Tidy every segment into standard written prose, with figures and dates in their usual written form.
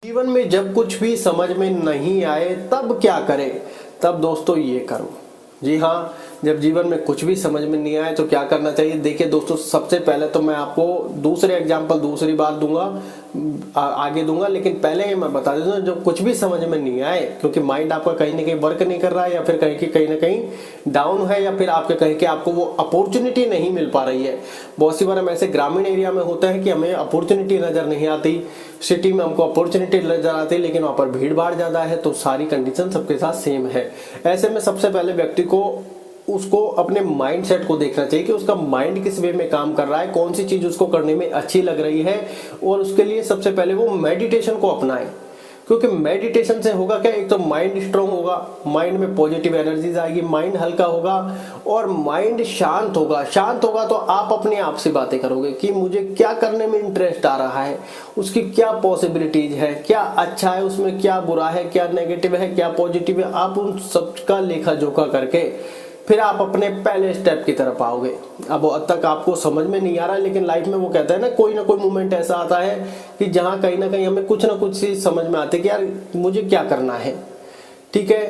जीवन में जब कुछ भी समझ में नहीं आए तब क्या करें? तब दोस्तों ये करो। जी हाँ, जब जीवन में कुछ भी समझ में नहीं आए तो क्या करना चाहिए? देखिए दोस्तों, सबसे पहले तो मैं आपको दूसरे एग्जाम्पल दूसरी बार दूंगा, आगे दूंगा, लेकिन पहले ये मैं बता देता हूँ, जब कुछ भी समझ में नहीं आए, क्योंकि माइंड आपका कहीं ना कहीं वर्क नहीं कर रहा है, या फिर कहीं ना कहीं डाउन है, या फिर आपके कहीं के आपको वो अपॉर्चुनिटी नहीं मिल पा रही है। बहुत सी बार हम ऐसे ग्रामीण एरिया में होता है कि हमें अपॉर्चुनिटी नजर नहीं आती, सिटी में हमको अपॉर्चुनिटी नजर आती है, लेकिन वहां पर भीड़ भाड़ ज्यादा है, तो सारी कंडीशन सबके साथ सेम है। ऐसे में सबसे पहले व्यक्ति को उसको अपने माइंड सेट को देखना चाहिए कि उसका माइंड किस वे में काम कर रहा है, कौन सी चीज उसको करने में अच्छी लग रही है, और उसके लिए सबसे पहले वो मेडिटेशन को अपनाए। क्योंकि मेडिटेशन से होगा क्या, एक तो माइंड स्ट्रांग होगा, माइंड में पॉजिटिव एनर्जीज आएगी, माइंड हल्का होगा और माइंड शांत होगा। शांत होगा तो आप अपने आप से बातें करोगे कि मुझे क्या करने में इंटरेस्ट आ रहा है, उसकी क्या पॉसिबिलिटीज है, क्या अच्छा है उसमें, क्या बुरा है, क्या नेगेटिव है, क्या पॉजिटिव है। आप उन सबका लेखा जोखा करके फिर आप अपने पहले स्टेप की तरफ आओगे। अब अब तक आपको समझ में नहीं आ रहा है, लेकिन लाइफ में वो कहता है ना कोई मोमेंट ऐसा आता है कि जहां कहीं ना कहीं हमें कुछ ना कुछ चीज समझ में आती है कि यार मुझे क्या करना है। ठीक है,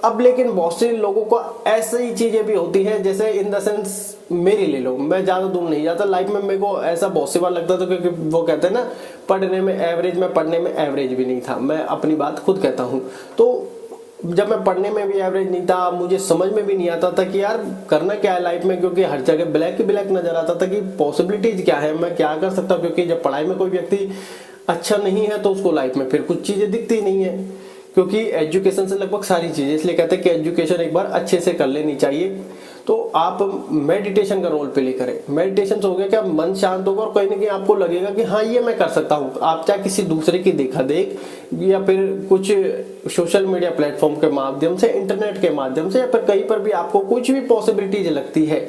अब लेकिन बहुत से लोगों को ऐसी चीजें भी होती है, जैसे इन द सेंस मेरी ले लो, मैं ज्यादा दूर नहीं जाता, लाइफ में मेरे को ऐसा बहुत सी बार लगता था, क्योंकि वो कहते हैं ना पढ़ने में एवरेज भी नहीं था। मैं अपनी बात खुद कहता हूँ, तो जब मैं पढ़ने में भी एवरेज नहीं था, मुझे समझ में भी नहीं आता था कि यार करना क्या है लाइफ में, क्योंकि हर जगह ब्लैक ही ब्लैक नजर आता था कि पॉसिबिलिटीज क्या है, मैं क्या कर सकता हूँ। क्योंकि जब पढ़ाई में कोई व्यक्ति अच्छा नहीं है तो उसको लाइफ में फिर कुछ चीजें दिखती नहीं है, क्योंकि एजुकेशन से लगभग सारी चीजें, इसलिए कहते हैं कि एजुकेशन एक बार अच्छे से कर लेनी चाहिए। तो आप मेडिटेशन का रोल प्ले करें। मेडिटेशन से हो गया क्या, मन शांत होगा और कहीं ना कहीं आपको लगेगा कि हाँ ये मैं कर सकता हूँ। आप चाहे किसी दूसरे की देखा देख, या फिर कुछ सोशल मीडिया प्लेटफॉर्म के माध्यम से, इंटरनेट के माध्यम से, या फिर कहीं पर भी आपको कुछ भी पॉसिबिलिटीज लगती है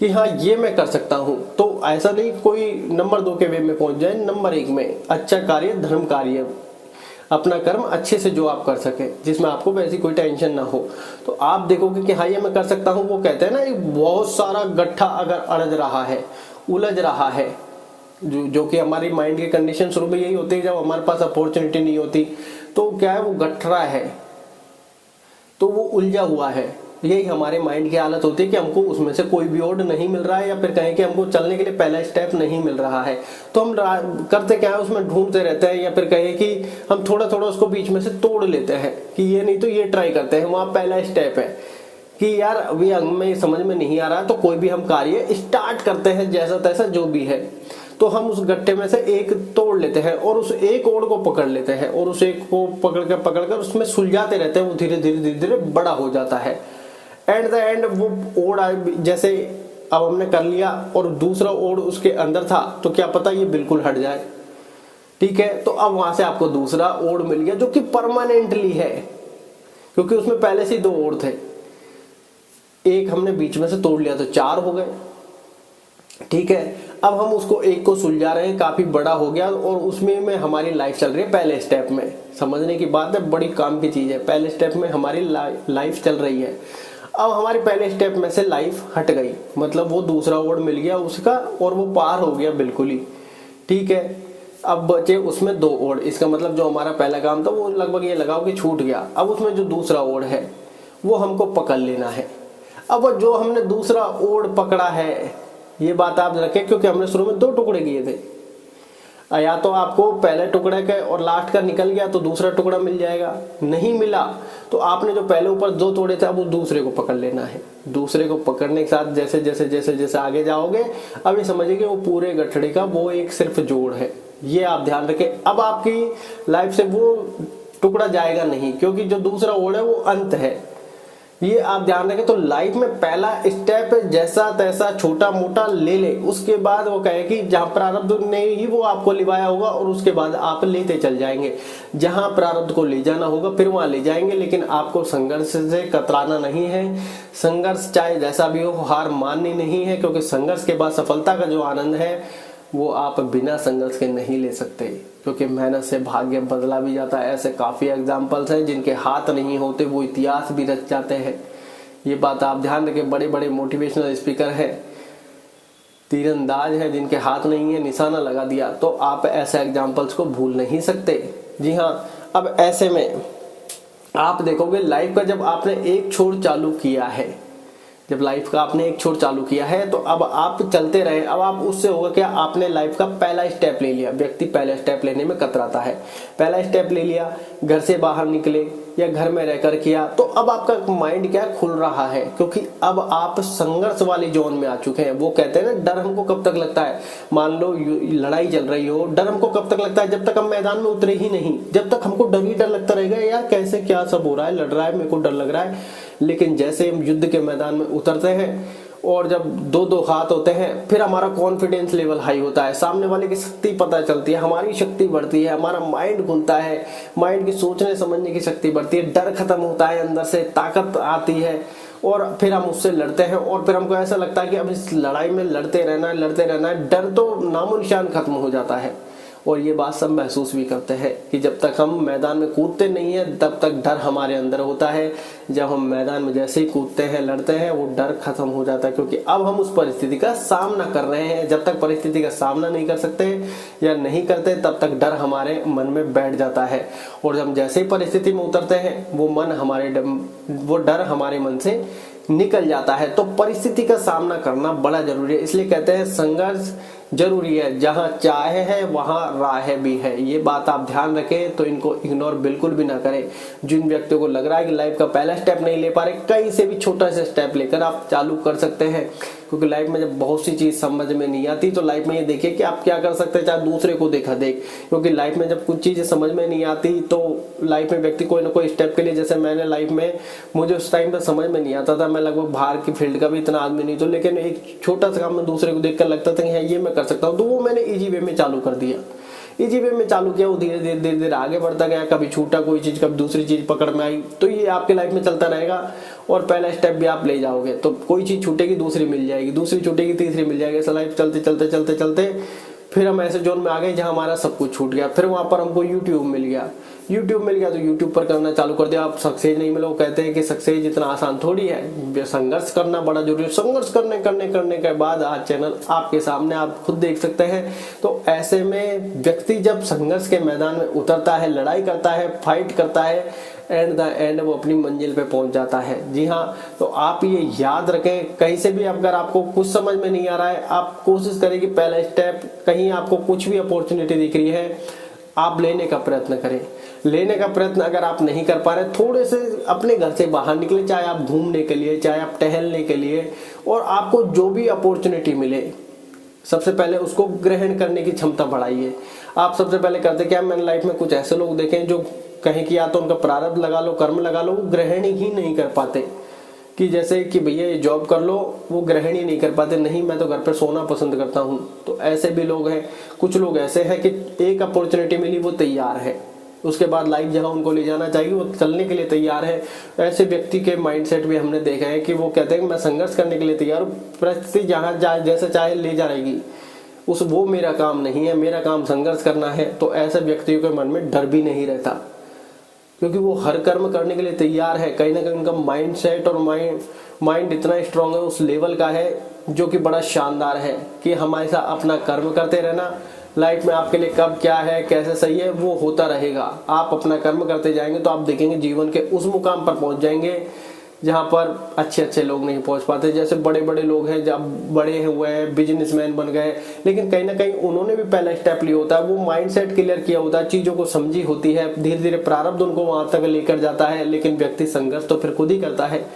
कि हाँ ये मैं कर सकता हूँ, तो ऐसा नहीं कोई नंबर 2 के वे में पहुंच जाए, नंबर 1 में अच्छा कार्य धर्म कार्य, अपना कर्म अच्छे से जो आप कर सके, जिसमें आपको वैसी कोई टेंशन ना हो, तो आप देखोगे कि हाँ ये मैं कर सकता हूँ। वो कहते हैं ना, एक बहुत सारा गट्ठा अगर अड़ज रहा है, उलझ रहा है, जो कि हमारी माइंड की कंडीशन शुरू में यही होती है, जब हमारे पास अपॉर्चुनिटी नहीं होती तो क्या है, वो गठरा है, तो वो उलझा हुआ है। यही हमारे माइंड की हालत होती है कि हमको उसमें से कोई भी ओड नहीं मिल रहा है, या फिर कहें कि हमको चलने के लिए पहला स्टेप नहीं मिल रहा है, तो हम करते क्या है, उसमें ढूंढते रहते हैं, या फिर कहें कि हम थोड़ा थोड़ा उसको बीच में से तोड़ लेते हैं कि ये नहीं तो ये ट्राई करते हैं। वहां पहला स्टेप है कि यार अभी हमें समझ में नहीं आ रहा है, तो कोई भी हम कार्य स्टार्ट करते हैं, जैसा तैसा जो भी है, तो हम उस गट्टे में से एक तोड़ लेते हैं और उस एक ओड़ को पकड़ लेते हैं, और उस एक को पकड़ कर उसमें सुलझाते रहते हैं। वो धीरे धीरे बड़ा हो जाता है। एट द एंड वो ओड़ जैसे अब हमने कर लिया और दूसरा ओड़ उसके अंदर था, तो क्या पता ये बिल्कुल हट जाए। ठीक है, तो अब वहां से आपको दूसरा ओड़ मिल गया जो कि परमानेंटली है, क्योंकि उसमें पहले से 2 ओड़ थे, एक हमने बीच में से तोड़ लिया तो 4 हो गए। ठीक है, अब हम उसको एक को सुलझा रहे हैं, काफी बड़ा हो गया, और उसमें में हमारी लाइफ चल रही है। पहले स्टेप में समझने की बात है, बड़ी काम की चीज है। पहले स्टेप में हमारी लाइफ चल रही है। अब हमारी पहले स्टेप में से लाइफ हट गई, मतलब वो दूसरा ओड़ मिल गया उसका, और वो पार हो गया बिल्कुल ही। ठीक है, अब बचे उसमें 2 ओड़। इसका मतलब जो हमारा पहला काम था वो लगभग ये लगाओ कि छूट गया। अब उसमें जो दूसरा ओड़ है वो हमको पकड़ लेना है। अब जो हमने दूसरा ओड़ पकड़ा है, ये बात आप रखें, क्योंकि हमने शुरू में 2 टुकड़े किए थे। या तो आपको पहले टुकड़े के और लास्ट का निकल गया तो दूसरा टुकड़ा मिल जाएगा, नहीं मिला तो आपने जो पहले ऊपर 2 तोड़े थे अब उस दूसरे को पकड़ लेना है। दूसरे को पकड़ने के साथ जैसे जैसे जैसे जैसे आगे जाओगे, अब ये समझिए कि वो पूरे गठड़ी का वो एक सिर्फ जोड़ है। ये आप ध्यान रखें। अब आपकी लाइफ से वो टुकड़ा जाएगा नहीं, क्योंकि जो दूसरा ओड़ है वो अंत है। ये आप ध्यान रखें। तो लाइफ में पहला स्टेप जैसा तैसा छोटा मोटा ले ले, उसके बाद वो कहे कि जहां प्रारब्ध ने ही वो आपको लिवाया होगा, और उसके बाद आप लेते चल जाएंगे। जहां प्रारब्ध को ले जाना होगा फिर वहां ले जाएंगे, लेकिन आपको संघर्ष से कतराना नहीं है। संघर्ष चाहे जैसा भी हो, हार माननी नहीं है, क्योंकि संघर्ष के बाद सफलता का जो आनंद है वो आप बिना संघर्ष के नहीं ले सकते, क्योंकि मेहनत से भाग्य बदला भी जाता है। ऐसे काफी एग्जाम्पल्स हैं जिनके हाथ नहीं होते वो इतिहास भी रच जाते हैं। ये बात आप ध्यान रखें। बड़े बड़े मोटिवेशनल स्पीकर हैं, तीरंदाज हैं, जिनके हाथ नहीं है, निशाना लगा दिया, तो आप ऐसे एग्जाम्पल्स को भूल नहीं सकते। जी हाँ, अब ऐसे में आप देखोगे लाइफ का जब आपने एक छोर चालू किया है, जब लाइफ का आपने एक छोर चालू किया है तो अब आप चलते रहे। अब आप उससे होगा क्या, आपने लाइफ का पहला स्टेप ले लिया। व्यक्ति पहला स्टेप लेने में कतराता है, पहला स्टेप ले लिया, घर से बाहर निकले या घर में रहकर किया, तो अब आपका माइंड क्या खुल रहा है, क्योंकि अब आप संघर्ष वाली जोन में आ चुके हैं। वो कहते हैं ना, डर हमको कब तक लगता है, मान लो लड़ाई चल रही हो, डर हमको कब तक लगता है, जब तक हम मैदान में उतरे ही नहीं। जब तक हमको डर ही डर लगता रहेगा, यार कैसे क्या सब हो रहा है, लड़ रहा है, मेरे को डर लग रहा है। लेकिन जैसे हम युद्ध के मैदान में उतरते हैं और जब दो दो हाथ होते हैं, फिर हमारा कॉन्फिडेंस लेवल हाई होता है, सामने वाले की शक्ति पता चलती है, हमारी शक्ति बढ़ती है, हमारा माइंड खुलता है, माइंड की सोचने समझने की शक्ति बढ़ती है, डर खत्म होता है, अंदर से ताकत आती है और फिर हम उससे लड़ते हैं। और फिर हमको ऐसा लगता है कि अब इस लड़ाई में लड़ते रहना है, लड़ते रहना है, डर तो नामो निशान खत्म हो जाता है। और ये बात सब महसूस भी करते हैं कि जब तक हम मैदान में कूदते नहीं है तब तक डर हमारे अंदर होता है। जब हम मैदान में जैसे ही कूदते हैं, लड़ते हैं, वो डर खत्म हो जाता है, क्योंकि अब हम उस परिस्थिति का सामना कर रहे हैं। जब तक परिस्थिति का सामना नहीं कर सकते या नहीं करते, तब तक डर हमारे मन में बैठ जाता है। और जब जैसे ही परिस्थिति में उतरते हैं, वो डर हमारे मन से निकल जाता है। तो परिस्थिति का सामना करना बड़ा जरूरी है। इसलिए कहते हैं संघर्ष जरूरी है, जहां चाहे है वहां राह भी है। ये बात आप ध्यान रखें, तो इनको इग्नोर बिल्कुल भी ना करें। जिन व्यक्तियों को लग रहा है कि लाइफ का पहला स्टेप नहीं ले पा रहे, कहीं से भी छोटा सा स्टेप लेकर आप चालू कर सकते हैं। क्योंकि लाइफ में जब बहुत सी चीज समझ में नहीं आती, तो लाइफ में ये देखिए कि आप क्या कर सकते हैं, चाहे दूसरे को देखा देख। क्योंकि लाइफ में जब कुछ चीजें समझ में नहीं आती, तो लाइफ में व्यक्ति कोई ना कोई स्टेप के लिए, जैसे मैंने लाइफ में, मुझे उस टाइम पर समझ में नहीं आता था, मैं लगभग बाहर की फील्ड का भी इतना आदमी नहीं था, लेकिन एक छोटा सा काम मैं दूसरे को देखकर लगता था कि ये मैं कर सकता हूँ, तो वो मैंने इजी वे में चालू कर दिया। इजी वे में चालू किया, वो धीरे धीरे धीरे धीरे आगे बढ़ता गया। कभी छूटा कोई चीज, कभी दूसरी चीज पकड़ में आई। तो ये आपके लाइफ में चलता रहेगा और पहला स्टेप भी आप ले जाओगे, तो कोई चीज छूटेगी, दूसरी मिल जाएगी, दूसरी छूटेगी, तीसरी मिल जाएगी। ऐसा लाइफ चलते चलते चलते चलते फिर हम ऐसे जोन में आ गए जहां हमारा सब कुछ छूट गया। फिर वहां पर हमको यूट्यूब मिल गया। यूट्यूब मिल गया तो यूट्यूब पर करना चालू कर दिया। आप सक्सेस नहीं मिला, वो कहते हैं कि सक्सेस इतना आसान थोड़ी है, संघर्ष करना बड़ा जरूरी है। संघर्ष करने के बाद आज चैनल आपके सामने, आप खुद देख सकते हैं। तो ऐसे में व्यक्ति जब संघर्ष के मैदान में उतरता है, लड़ाई करता है, फाइट करता है, एंड द एंड वो अपनी मंजिल पे पहुंच जाता है। जी हाँ, तो आप ये याद रखें, कहीं से भी अगर आपको कुछ समझ में नहीं आ रहा है, आप कोशिश करें कि पहला स्टेप, कहीं आपको कुछ भी अपॉर्चुनिटी दिख रही है, आप लेने का प्रयत्न करें। लेने का प्रयत्न अगर आप नहीं कर पा रहे, थोड़े से अपने घर से बाहर निकले, चाहे आप घूमने के लिए, चाहे आप टहलने के लिए, और आपको जो भी अपॉर्चुनिटी मिले, सबसे पहले उसको ग्रहण करने की क्षमता बढ़ाइए। आप सबसे पहले करते क्या, मैंने लाइफ में कुछ ऐसे लोग देखे हैं जो कहीं कि या तो उनका प्रारब्ध लगा लो, कर्म लगा लो, वो ग्रहण ही नहीं कर पाते। कि जैसे कि भैया ये जॉब कर लो, वो ग्रहण ही नहीं कर पाते, नहीं मैं तो घर पर सोना पसंद करता हूँ। तो ऐसे भी लोग हैं। कुछ लोग ऐसे हैं कि एक अपॉर्चुनिटी मिली, वो तैयार है, उसके बाद लाइफ जहां उनको ले जाना चाहिए वो चलने के लिए तैयार है। ऐसे व्यक्ति के माइंडसेट भी हमने देखा है कि वो कहते हैं कि मैं संघर्ष करने के लिए तैयार हूँ, परिस्थिति जहां जैसे चाहे ले जाएगी, वो मेरा काम नहीं है, मेरा काम संघर्ष करना है। तो ऐसे व्यक्तियों के मन में डर भी नहीं रहता, क्योंकि वो हर कर्म करने के लिए तैयार है। कहीं ना कहीं उनका माइंड सेट और माइंड इतना स्ट्रांग है, उस लेवल का है, जो कि बड़ा शानदार है कि हमेशा अपना कर्म करते रहना। लाइफ में आपके लिए कब क्या है, कैसे सही है, वो होता रहेगा। आप अपना कर्म करते जाएंगे तो आप देखेंगे जीवन के उस मुकाम पर पहुंच जाएंगे जहां पर अच्छे अच्छे लोग नहीं पहुंच पाते। जैसे बड़े बड़े लोग हैं, जब बड़े हुए हैं, बिजनेसमैन बन गए, लेकिन कहीं ना कहीं उन्होंने भी पहला स्टेप लिया होता है, वो माइंडसेट क्लियर किया होता है, चीजों को समझी होती है, धीरे धीरे प्रारब्ध उनको वहां तक लेकर जाता है। लेकिन व्यक्ति संघर्ष तो फिर खुद ही करता है।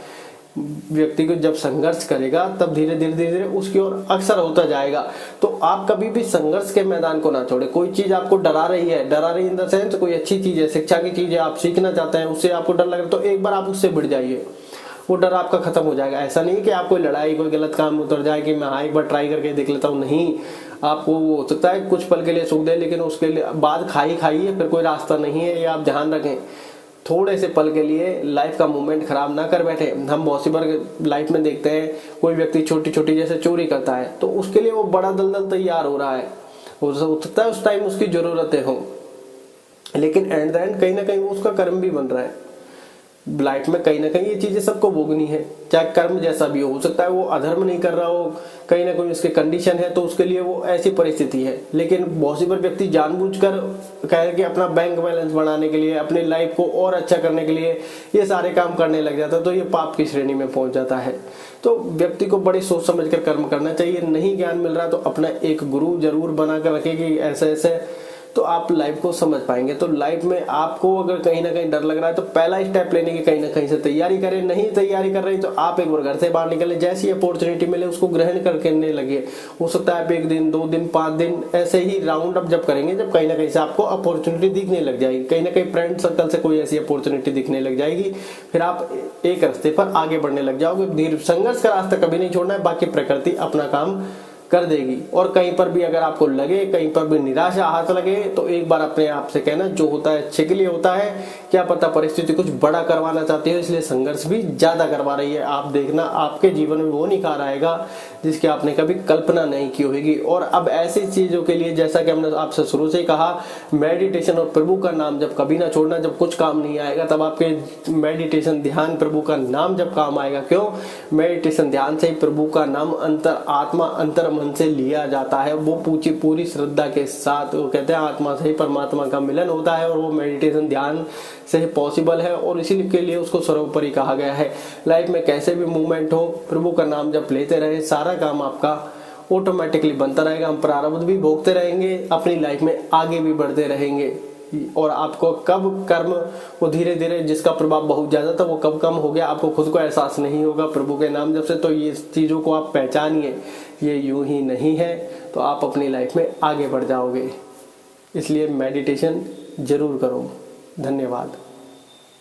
व्यक्ति को जब संघर्ष करेगा तब धीरे धीरे उसकी ओर अक्सर होता जाएगा। तो आप कभी भी संघर्ष के मैदान को ना छोड़े। कोई चीज आपको डरा रही इन द सेंस, कोई अच्छी चीज है, शिक्षा की चीज है, आप सीखना चाहते हैं, उससे आपको डर लग रहा है, तो एक बार आप उससे भिड़ जाइए, वो डर आपका खत्म हो जाएगा। ऐसा नहीं कि आप कोई लड़ाई, कोई गलत काम में उतर जाए कि मैं एक बार ट्राई करके देख लेता हूँ, नहीं। आपको वो हो सकता है कुछ पल के लिए सुख दे, लेकिन उसके लिए बाद खाइए, फिर कोई रास्ता नहीं है, ये आप ध्यान रखें। थोड़े से पल के लिए लाइफ का मूवमेंट खराब ना कर बैठे। हम बहुत सी बार लाइफ में देखते हैं, कोई व्यक्ति छोटी छोटी जैसे चोरी करता है, तो उसके लिए वो बड़ा दलदल तैयार हो रहा है, हो सकता है उस टाइम उसकी जरूरतें हो, लेकिन एंड द एंड कहीं ना कहीं वो उसका कर्म भी बन रहा है। लाइफ में कहीं ना कहीं ये चीजें सबको भोगनी है, चाहे कर्म जैसा भी हो सकता है वो अधर्म नहीं कर रहा हो, कहीं ना कहीं उसके कंडीशन है तो उसके लिए वो ऐसी परिस्थिति है। लेकिन बहुत सी बार व्यक्ति जानबूझकर कह कि अपना बैंक बैलेंस बढ़ाने के लिए, अपनी लाइफ को और अच्छा करने के लिए ये सारे काम करने लग जाता है, तो ये पाप की श्रेणी में पहुंच जाता है। तो व्यक्ति को बड़ी सोच समझ कर कर्म करना चाहिए। नहीं ज्ञान मिल रहा तो अपना एक गुरु जरूर बनाकर रखे कि ऐसे ऐसे, तो आप लाइफ को समझ पाएंगे। तो लाइफ में आपको अगर कहीं ना कहीं डर लग रहा है तो पहला स्टेप लेने की कहीं ना कहीं से तैयारी करें। नहीं तैयारी कर रही तो आप एक बार घर से बाहर निकले, जैसी अपॉर्चुनिटी मिले उसको ग्रहण करने लगे। हो सकता है आप 1 दिन 2 दिन 5 दिन ऐसे ही राउंड अप जब करेंगे, जब कहीं ना कहीं से आपको अपॉर्चुनिटी दिखने लग जाएगी, कहीं ना कहीं फ्रेंड सर्कल से कोई ऐसी अपॉर्चुनिटी दिखने लग जाएगी, फिर आप एक रास्ते पर आगे बढ़ने लग जाओगे। धीरे संघर्ष का रास्ता कभी नहीं छोड़ना है, बाकी प्रकृति अपना काम कर देगी। और कहीं पर भी अगर आपको लगे, कहीं पर भी निराशा हाथ लगे, तो एक बार अपने आप से कहना जो होता है अच्छे के लिए होता है, क्या पता परिस्थिति कुछ बड़ा करवाना चाहती है इसलिए संघर्ष भी ज्यादा करवा रही है। आप देखना आपके जीवन में वो निखार आएगा जिसकी आपने कभी कल्पना नहीं की होगी। और अब ऐसी चीजों के लिए, जैसा कि हमने आपसे शुरू से कहा, मेडिटेशन और प्रभु का नाम जब कभी ना छोड़ना। जब कुछ काम नहीं आएगा तब आपके मेडिटेशन ध्यान प्रभु का नाम जब काम आएगा। क्यों? मेडिटेशन ध्यान से ही प्रभु का नाम अंतर आत्मा अंतर मन से लिया जाता है। वो पूरी श्रद्धा के साथ, वो कहते हैं आत्मा से ही परमात्मा का मिलन होता है, और वो मेडिटेशन ध्यान से ही पॉसिबल है। और इसी के लिए उसको सर्वोपरि कहा गया है। लाइफ में कैसे भी मूवमेंट हो, प्रभु का नाम जब लेते रहे, सारा काम आपका ऑटोमेटिकली बनता रहेगा। हम प्रारब्ध भी भोगते रहेंगे, अपनी लाइफ में आगे भी बढ़ते रहेंगे। और आपको कब कर्म वो धीरे धीरे, जिसका प्रभाव बहुत ज्यादा था वो कब कम हो गया, आपको खुद को एहसास नहीं होगा प्रभु के नाम जब से। तो ये चीजों को आप पहचानिए, ये यूं ही नहीं है, तो आप अपनी लाइफ में आगे बढ़ जाओगे। इसलिए मेडिटेशन जरूर करो। धन्यवाद।